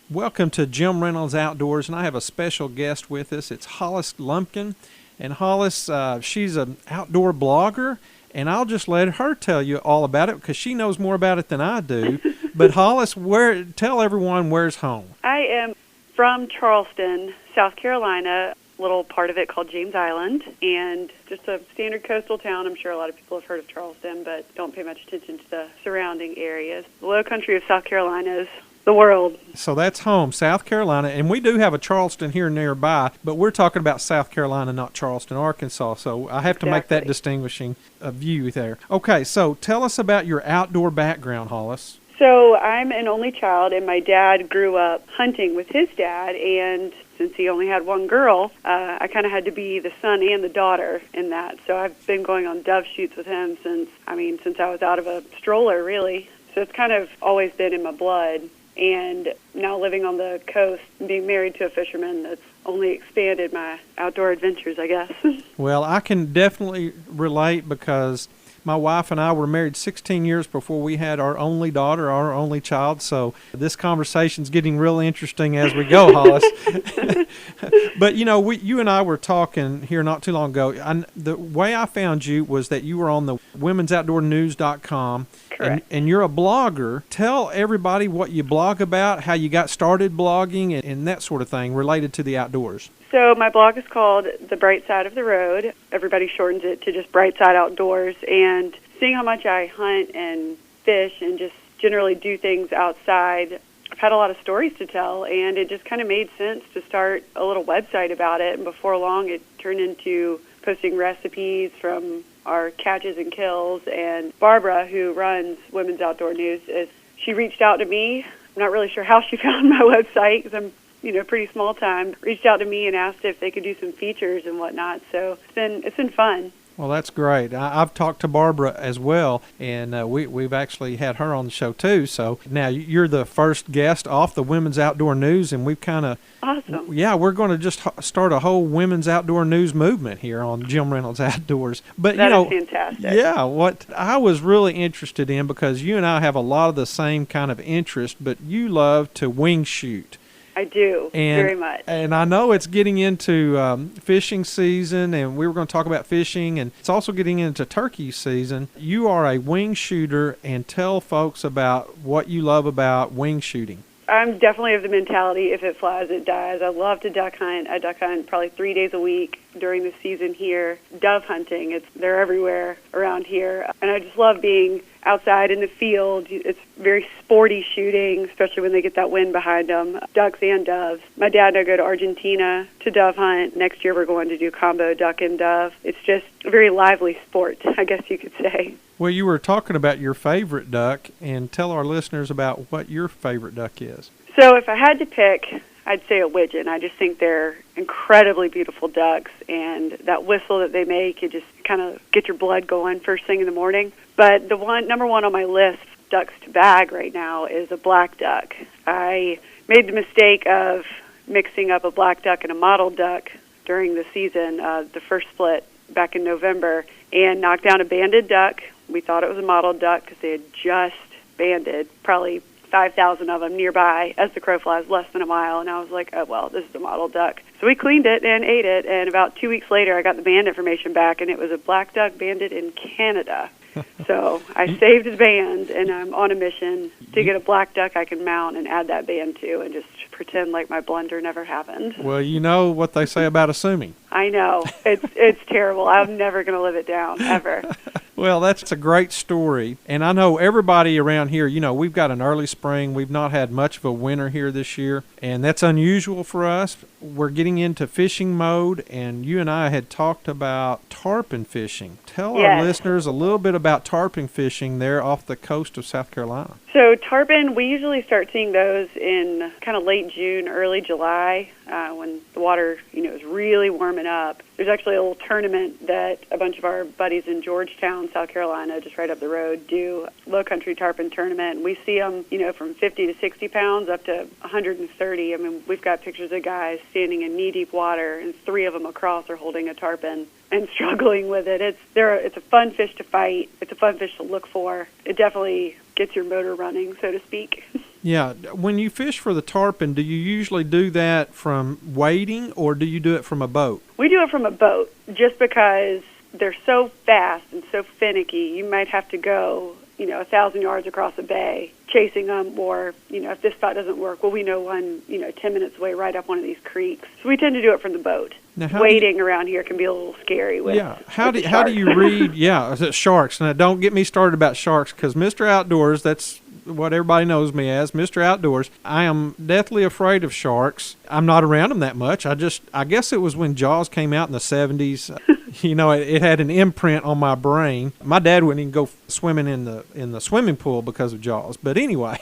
Welcome to Jim Reynolds Outdoors, and I have a special guest with us. It's Hollis Lumpkin, and Hollis, she's an outdoor blogger, and I'll just let her tell you all about it because she knows more about it than I do. But Hollis, tell everyone where's home. I am from Charleston, South Carolina, a little part of it called James Island, and just a standard coastal town. I'm sure a lot of people have heard of Charleston, but don't pay much attention to the surrounding areas. The low country of South Carolina is the world. So that's home, South Carolina, and we do have a Charleston here nearby, but we're talking about South Carolina, not Charleston, Arkansas, so I have to make that distinguishing view there. Okay, so tell us about your outdoor background, Hollis. So I'm an only child, and my dad grew up hunting with his dad, and since he only had one girl, I kind of had to be the son and the daughter in that. So I've been going on dove shoots with him since I was out of a stroller, really. So it's kind of always been in my blood. And now living on the coast and being married to a fisherman, that's only expanded my outdoor adventures, I guess. Well, I can definitely relate because my wife and I were married 16 years before we had our only daughter, our only child. So this conversation's getting real interesting as we go, Hollis. But, you and I were talking here not too long ago. The way I found you was that you were on the womensoutdoornews.com. Correct. And you're a blogger. Tell everybody what you blog about, how you got started blogging, and that sort of thing related to the outdoors. So my blog is called The Bright Side of the Road. Everybody shortens it to just Bright Side Outdoors. And seeing how much I hunt and fish and just generally do things outside, I've had a lot of stories to tell, and it just kind of made sense to start a little website about it. And before long, it turned into posting recipes from our catches and kills. And Barbara, who runs Women's Outdoor News, she reached out to me. I'm not really sure how she found my website because I'm pretty small time, reached out to me and asked if they could do some features and whatnot. So it's been fun. Well, that's great. I've talked to Barbara as well, and we've actually had her on the show too. So now you're the first guest off the Women's Outdoor News, and we've kind of awesome. Yeah, we're going to just start a whole Women's Outdoor News movement here on Jim Reynolds Outdoors. But that is fantastic. Yeah, what I was really interested in, because you and I have a lot of the same kind of interest, but you love to wing shoot. I do, very much. And I know it's getting into fishing season, and we were going to talk about fishing, and it's also getting into turkey season. You are a wing shooter, and tell folks about what you love about wing shooting. I'm definitely of the mentality, if it flies, it dies. I love to duck hunt. I duck hunt probably 3 days a week during the season here. Dove hunting, they're everywhere around here. And I just love being outside in the field. It's very sporty shooting, especially when they get that wind behind them, ducks and doves. My dad and I go to Argentina to dove hunt. Next year we're going to do combo duck and dove. It's just a very lively sport, I guess you could say. Well, you were talking about your favorite duck, and tell our listeners about what your favorite duck is. So if I had to pick, I'd say a widgeon. I just think they're incredibly beautiful ducks, and that whistle that they make, you just kind of get your blood going first thing in the morning. But the number one on my list, ducks to bag right now, is a black duck. I made the mistake of mixing up a black duck and a mottled duck during the season, the first split back in November, and knocked down a banded duck. We thought it was a mottled duck because they had just banded, probably 5,000 of them nearby as the crow flies, less than a mile. And I was like, oh, well, this is a mottled duck. So we cleaned it and ate it. And about 2 weeks later, I got the band information back, and it was a black duck banded in Canada. So I saved the band, and I'm on a mission to get a black duck I can mount and add that band to and just pretend like my blunder never happened. Well, you know what they say about assuming. I know. It's terrible. I'm never going to live it down, ever. Well, that's a great story. And I know everybody around here, we've got an early spring. We've not had much of a winter here this year, and that's unusual for us. We're getting into fishing mode, and you and I had talked about tarpon fishing. Tell our listeners a little bit about tarpon fishing there off the coast of South Carolina. So tarpon, we usually start seeing those in kind of late June, early July, when the water, is really warming up. There's actually a little tournament that a bunch of our buddies in Georgetown, South Carolina, just right up the road, do low country tarpon tournament. And we see them, from 50 to 60 pounds up to 130. I mean, we've got pictures of guys standing in knee-deep water, and 3 of them across are holding a tarpon and struggling with it. It's a fun fish to fight. It's a fun fish to look for. It definitely gets your motor running, so to speak. Yeah. When you fish for the tarpon, do you usually do that from wading or do you do it from a boat? We do it from a boat just because they're so fast and so finicky. You might have to go, 1,000 yards across a bay chasing them, or, if this spot doesn't work, well, we know one, 10 minutes away right up one of these creeks. So we tend to do it from the boat. Now, Wading around here can be a little scary with How do you read, sharks. Now, don't get me started about sharks, because Mr. Outdoors, that's what everybody knows me as, Mr. Outdoors. I am deathly afraid of sharks. I'm not around them that much. I guess it was when Jaws came out in the 70s. It had an imprint on my brain. My dad wouldn't even go swimming in the swimming pool because of Jaws. But anyway.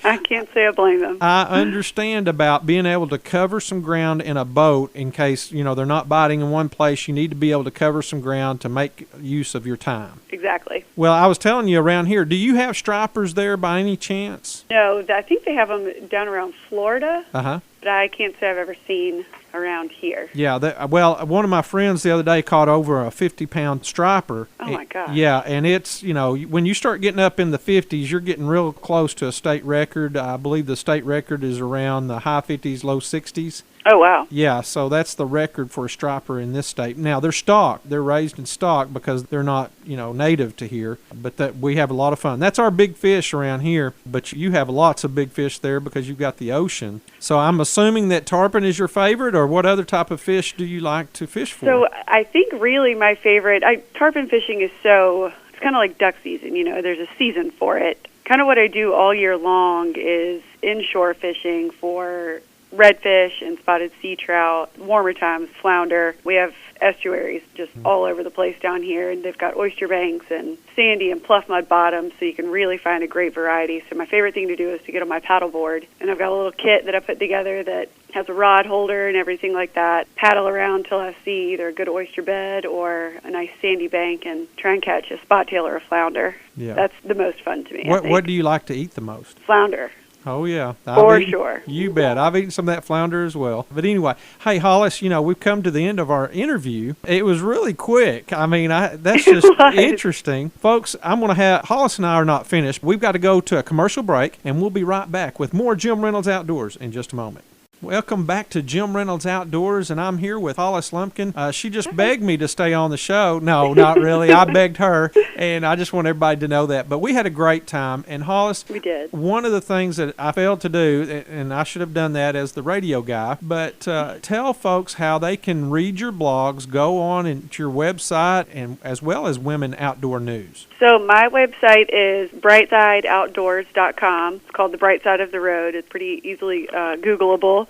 I can't say I blame them. I understand about being able to cover some ground in a boat in case, they're not biting in one place. You need to be able to cover some ground to make use of your time. Exactly. Well, I was telling you around here, do you have stripers there by any chance? No, I think they have them down around Florida. Uh-huh. But I can't say I've ever seen around here. Yeah, one of my friends the other day caught over a 50-pound striper. Oh, my gosh. Yeah, and it's, when you start getting up in the 50s, you're getting real close to a state record. I believe the state record is around the high 50s, low 60s. Oh, wow. Yeah, so that's the record for a striper in this state. Now, they're stock. They're raised in stock because they're not, native to here. But that we have a lot of fun. That's our big fish around here. But you have lots of big fish there because you've got the ocean. So I'm assuming that tarpon is your favorite, or what other type of fish do you like to fish for? So I think really my favorite, tarpon fishing is it's kind of like duck season, there's a season for it. Kind of what I do all year long is inshore fishing for redfish and spotted sea trout, warmer times, flounder. We have estuaries just all over the place down here, and they've got oyster banks and sandy and pluff mud bottoms, so you can really find a great variety. So my favorite thing to do is to get on my paddle board, and I've got a little kit that I put together that has a rod holder and everything like that. Paddle around till I see either a good oyster bed or a nice sandy bank and try and catch a spot tail or a flounder. Yeah. That's the most fun to me. What do you like to eat the most? Flounder. Oh, yeah. For sure. You bet. I've eaten some of that flounder as well. But anyway, hey, Hollis, we've come to the end of our interview. It was really quick. I mean, that's just interesting. Folks, I'm going to Hollis and I are not finished. We've got to go to a commercial break, and we'll be right back with more Jim Reynolds Outdoors in just a moment. Welcome back to Jim Reynolds Outdoors, and I'm here with Hollis Lumpkin. She just begged me to stay on the show. No, not really. I begged her, and I just want everybody to know that. But we had a great time, and Hollis, we did. One of the things that I failed to do, and I should have done that as the radio guy, but tell folks how they can read your blogs, go on into your website, and as well as Women Outdoor News. So my website is brightsideoutdoors.com. It's called The Bright Side of the Road. It's pretty easily Googleable.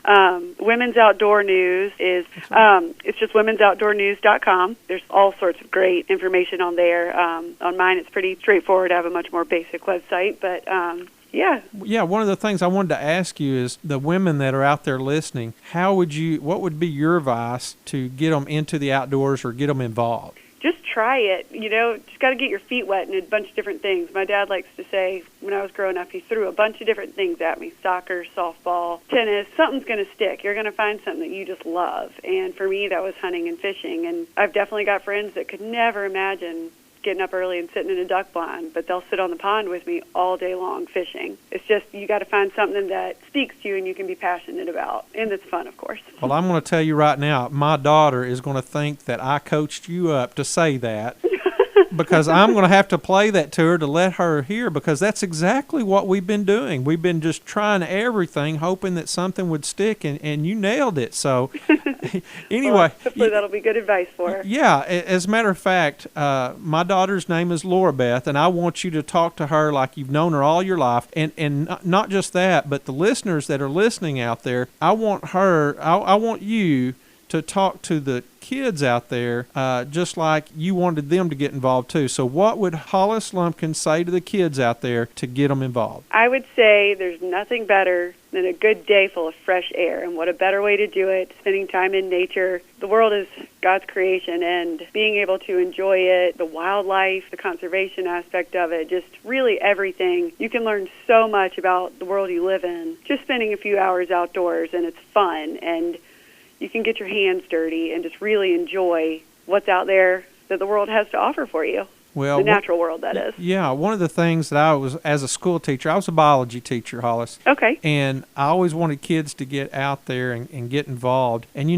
Women's Outdoor News is it's just women'soutdoornews.com. There's all sorts of great information on there. On mine, it's pretty straightforward. I have a much more basic website, but yeah. Yeah, one of the things I wanted to ask you is the women that are out there listening, what would be your advice to get them into the outdoors or get them involved? Just try it. Just got to get your feet wet in a bunch of different things. My dad likes to say, when I was growing up, he threw a bunch of different things at me: soccer, softball, tennis. Something's going to stick. You're going to find something that you just love. And for me, that was hunting and fishing. And I've definitely got friends that could never imagine getting up early and sitting in a duck blind, but they'll sit on the pond with me all day long fishing. It's just, you got to find something that speaks to you and you can be passionate about, and it's fun, of course. Well, I'm going to tell you right now, my daughter is going to think that I coached you up to say that, because I'm going to have to play that to her to let her hear, because that's exactly what we've been doing. We've been just trying everything, hoping that something would stick, and you nailed it. So anyway. Well, hopefully that'll be good advice for her. Yeah. As a matter of fact, my daughter's name is Laura Beth, and I want you to talk to her like you've known her all your life. And not just that, but the listeners that are listening out there, I want you to talk to the kids out there just like you wanted them to get involved too. So what would Hollis Lumpkin say to the kids out there to get them involved? I would say there's nothing better than a good day full of fresh air, and what a better way to do it, spending time in nature. The world is God's creation, and being able to enjoy it, the wildlife, the conservation aspect of it, just really everything. You can learn so much about the world you live in just spending a few hours outdoors, and it's fun, and you can get your hands dirty and just really enjoy what's out there that the world has to offer for you. Well, the natural world, that is. Yeah, one of the things that I was, as a school teacher, I was a biology teacher, Hollis. Okay. And I always wanted kids to get out there and get involved. And,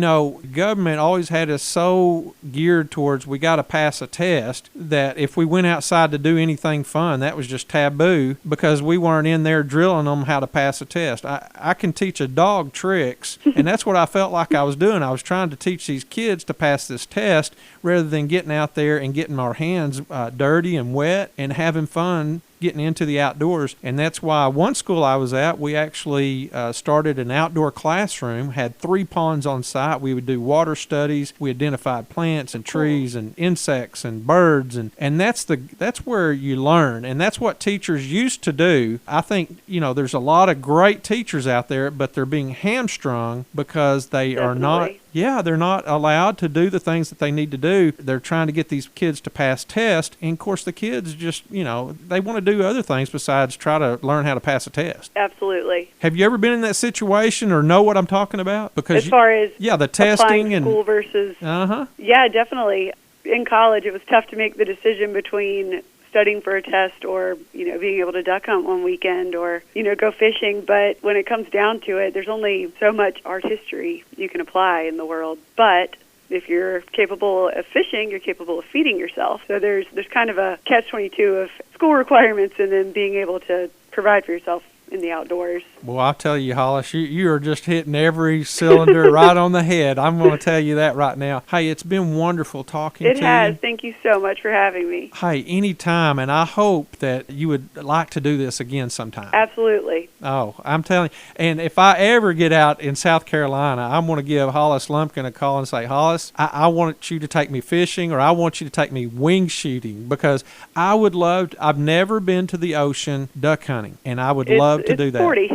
government always had us so geared towards we got to pass a test that if we went outside to do anything fun, that was just taboo because we weren't in there drilling them how to pass a test. I can teach a dog tricks, and that's what I felt like I was doing. I was trying to teach these kids to pass this test rather than getting out there and getting our hands dirty and wet and having fun getting into the outdoors. And that's why one school I was at, we actually started an outdoor classroom, had 3 ponds on site. We would do water studies. We identified plants and trees and insects and birds. And that's where you learn. And that's what teachers used to do. I think, there's a lot of great teachers out there, but they're being hamstrung because they are not. Yeah, they're not allowed to do the things that they need to do. They're trying to get these kids to pass tests. And, of course, the kids just, they want to do other things besides try to learn how to pass a test. Absolutely. Have you ever been in that situation or know what I'm talking about? Because as far as the testing and school versus yeah, definitely. In college, it was tough to make the decision between studying for a test or, being able to duck hunt one weekend or, go fishing. But when it comes down to it, there's only so much art history you can apply in the world. But if you're capable of fishing, you're capable of feeding yourself. So there's kind of a catch-22 of school requirements and then being able to provide for yourself in the outdoors. Well, I'll tell you, Hollis, you are just hitting every cylinder right on the head. I'm going to tell you that right now. Hey, it's been wonderful talking to you. It has. Thank you so much for having me. Hey, anytime, and I hope that you would like to do this again sometime. Absolutely. Oh, I'm telling you. And if I ever get out in South Carolina, I'm going to give Hollis Lumpkin a call and say, Hollis, I want you to take me fishing or I want you to take me wing shooting because I would love to, I've never been to the ocean duck hunting, and I would love to do that. 40.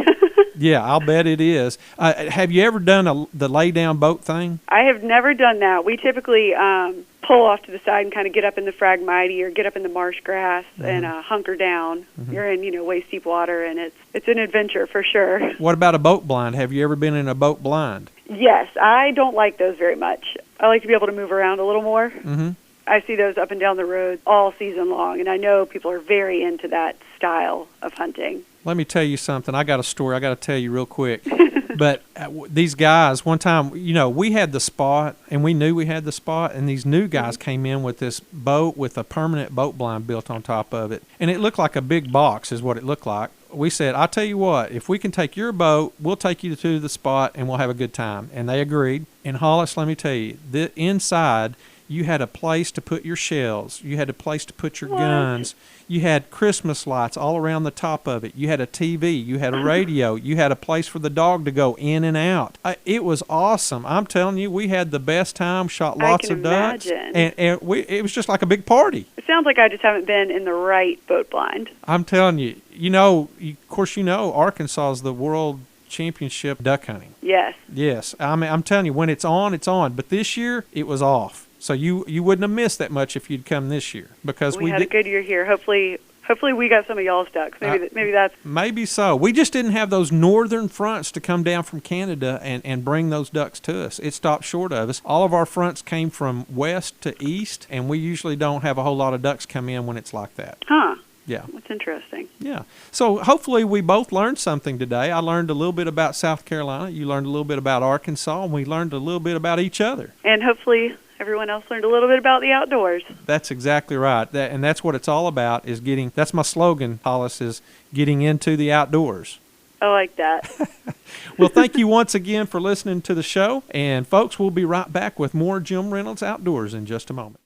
Yeah, I'll bet it is. Have you ever done the lay-down boat thing? I have never done that. We typically pull off to the side and kind of get up in the phragmite or get up in the marsh grass and hunker down. You're in, waist deep water, and it's an adventure for sure. What about a boat blind? Have you ever been in a boat blind? Yes, I don't like those very much. I like to be able to move around a little more. Mm-hmm. I see those up and down the road all season long, and I know people are very into that style of hunting. Let me tell you something. I got a story I got to tell you real quick. But these guys, one time, we had the spot, and we knew we had the spot, and these new guys came in with this boat with a permanent boat blind built on top of it. And it looked like a big box is what it looked like. We said, I'll tell you what, if we can take your boat, we'll take you to the spot, and we'll have a good time. And they agreed. And Hollis, let me tell you, inside, you had a place to put your shells. You had a place to put your guns. You had Christmas lights all around the top of it. You had a TV. You had a radio. You had a place for the dog to go in and out. It was awesome. I'm telling you, we had the best time, shot lots of ducks. And it was just like a big party. It sounds like I just haven't been in the right boat blind. I'm telling you, of course, Arkansas is the world championship duck hunting. Yes. Yes. I mean, I'm telling you, when it's on, it's on. But this year, it was off. So you wouldn't have missed that much if you'd come this year because we had a good year here. Hopefully we got some of y'all's ducks. Maybe that's maybe so. We just didn't have those northern fronts to come down from Canada and bring those ducks to us. It stopped short of us. All of our fronts came from west to east, and we usually don't have a whole lot of ducks come in when it's like that. Huh. Yeah. That's interesting. Yeah. So hopefully we both learned something today. I learned a little bit about South Carolina. You learned a little bit about Arkansas, and we learned a little bit about each other. And hopefully everyone else learned a little bit about the outdoors. That's exactly right. And that's what it's all about is that's my slogan, Hollis, is getting into the outdoors. I like that. Well, thank you once again for listening to the show. And folks, we'll be right back with more Jim Reynolds Outdoors in just a moment.